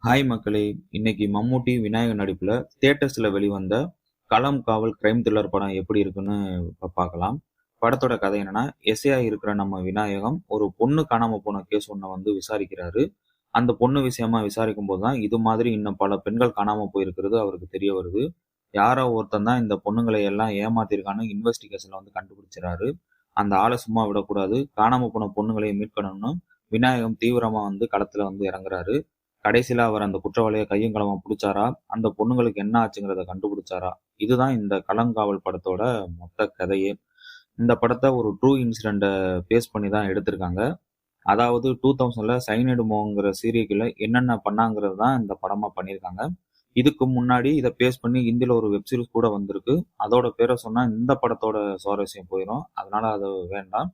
Hi மக்களே! இன்னைக்கு மம்மூட்டி, விநாயகன் நடிப்புல தியேட்டர்ஸ்ல வெளிவந்த களம் காவல் கிரைம் த்ரில்லர் படம் எப்படி இருக்குன்னு இப்ப பார்க்கலாம். படத்தோட கதை என்னன்னா, எஸ்ஐயா இருக்கிற நம்ம விநாயகம் ஒரு பொண்ணு காணாம போன கேஸ் ஒண்ண விசாரிக்கிறாரு. அந்த பொண்ணு விஷயமா விசாரிக்கும்போது தான் இது மாதிரி இன்னும் பல பெண்கள் காணாம போயிருக்கிறது அவருக்கு தெரிய வருது. யாரோ ஒருத்தன் தான் இந்த பொண்ணுங்களை எல்லாம் ஏமாத்திருக்கான்னு இன்வெஸ்டிகேஷன்ல கண்டுபிடிச்சுறாரு. அந்த ஆள சும்மா விடக்கூடாது. காணாம போன பொண்ணுங்களை மீட்கணும்னு விநாயகம் தீவிரமா களத்துல இறங்குறாரு. கடைசியில அவர் அந்த குற்றவாளிய கையும் களவுமா புடிச்சாரா? அந்த பொண்ணுங்களுக்கு என்ன ஆச்சுங்கிறத கண்டுபிடிச்சாரா? இதுதான் இந்த களங்காவல் படத்தோட மொத்த கதையே. இந்த படத்த ஒரு ட்ரூ இன்சிடென்ட்ட பேஸ் பண்ணி தான் எடுத்திருக்காங்க. அதாவது 2000ல சைனைடு மோங்கிற சீரியல் கில்லர் என்னென்ன பண்ணாங்கிறது தான் இந்த படமா பண்ணியிருக்காங்க. இதுக்கு முன்னாடி இத பேஸ் பண்ணி ஹிந்தில ஒரு வெப் சீரிஸ் கூட வந்திருக்கு. அதோட பேர சொன்னா இந்த படத்தோட சுவாரஸ்யம் போயிரும். அதனால அது வேண்டாம்.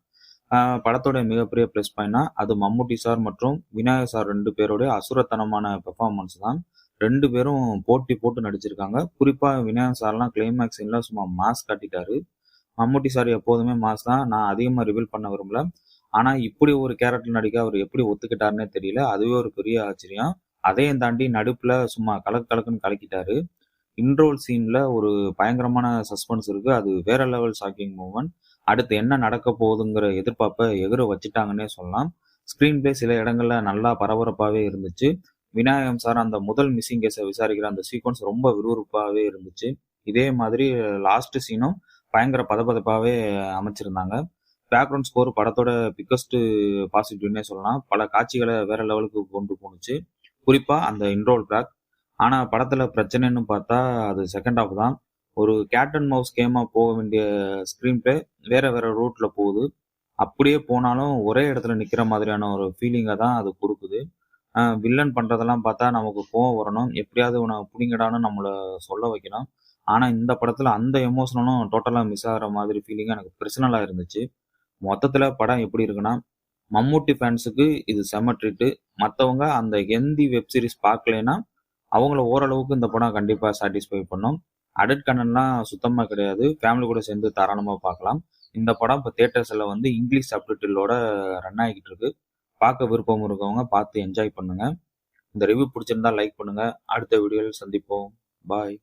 படத்தோட மிகப்பெரிய ப்ளஸ் பாயிண்ட்னா, அது மம்முட்டி சார் மற்றும் விநாயகர் சார் 2 பேருடைய அசுரத்தனமான பெர்ஃபார்மன்ஸ் தான். 2 பேரும் போட்டி போட்டு நடிச்சிருக்காங்க. குறிப்பா விநாயகர் சார்லாம் கிளைமாக்ஸ் சீன்ல சும்மா மாஸ் காட்டிட்டாரு. மம்முட்டி சார் எப்போதுமே மாஸ் தான். நான் அதிகமா ரிவீல் பண்ண விரும்பல. ஆனா இப்படி ஒரு கேரக்டர் நடிக்க அவர் எப்படி ஒத்துக்கிட்டாருன்னே தெரியல. அதுவே ஒரு பெரிய ஆச்சரியம். அதையும் தாண்டி நடிப்புல சும்மா கலக்கு கலக்குன்னு கலக்கிட்டாரு. இன்ட்ரோல் சீன்ல ஒரு பயங்கரமான சஸ்பென்ஸ் இருக்கு. அது வேற லெவல் ஷாக்கிங் மூவ்மெண்ட். அடுத்து என்ன நடக்க போகுதுங்கிற எதிர்பார்ப்ப எகுற வச்சுட்டாங்கன்னே சொல்லலாம். ஸ்கிரீன் பிளே சில இடங்கள்ல நல்லா பரபரப்பாவே இருந்துச்சு. விநாயகம் சார் அந்த முதல் மிஸ்ஸிங் கேஸ விசாரிக்கிற அந்த சீக்வன்ஸ் ரொம்ப விறுவிறுப்பாவே இருந்துச்சு. இதே மாதிரி லாஸ்ட் சீனும் பயங்கர பதபதப்பாவே அமைச்சிருந்தாங்க. பேக்ரவுண்ட் ஸ்கோர் படத்தோட பிக்கஸ்ட் பாசிட்டிவ்னே சொல்லலாம். பல காட்சிகளை வேற லெவலுக்கு கொண்டு போணுச்சு. குறிப்பா அந்த இன்ட்ரோல் ட்ராக். ஆனா படத்துல பிரச்சனைன்னு பார்த்தா அது செகண்ட் ஹாஃப் தான். ஒரு கேட் அண்ட் மவுஸ் கேமா போக வேண்டிய ஸ்கிரீன் பிளே வேற வேற ரூட்ல போகுது. அப்படியே போனாலும் ஒரே இடத்துல நிக்கிற மாதிரியான ஒரு ஃபீலிங்கை தான் அது கொடுக்குது. வில்லன் பண்றதெல்லாம் பார்த்தா நமக்கு கோவம் வரணும். எப்படியாவது இவனை புடிங்கடான்னு நம்மள சொல்ல வைக்கணும். ஆனா இந்த படத்துல அந்த எமோஷனலும் டோட்டலா மிஸ் ஆகுற மாதிரி ஃபீலிங் எனக்கு பர்சனலா இருந்துச்சு. மொத்தத்துல படம் எப்படி இருக்குன்னா, மம்மூட்டி ஃபேன்ஸுக்கு இது செம்ம ட்ரீட்டு. மத்தவங்க அந்த ஹிந்தி வெப் சீரிஸ் பார்க்கலைன்னா, அவங்கள ஓரளவுக்கு இந்த படம் கண்டிப்பா சாட்டிஸ்ஃபை பண்ணும். அடல்ட் கன்டென்ட்லாம் சுத்தமா கிடையாது. ஃபேமிலி கூட சேர்ந்து தாராளமா பார்க்கலாம். இந்த படம் இப்ப தியேட்டர்ஸ்ல இங்கிலீஷ் சப்டைட்டிலோட ரன் ஆகிட்டு இருக்கு. பார்க்க விருப்பம் இருக்கவங்க பார்த்து என்ஜாய் பண்ணுங்க. இந்த ரிவ்யூ பிடிச்சிருந்தா லைக் பண்ணுங்க. அடுத்த வீடியோவில் சந்திப்போம். பாய்.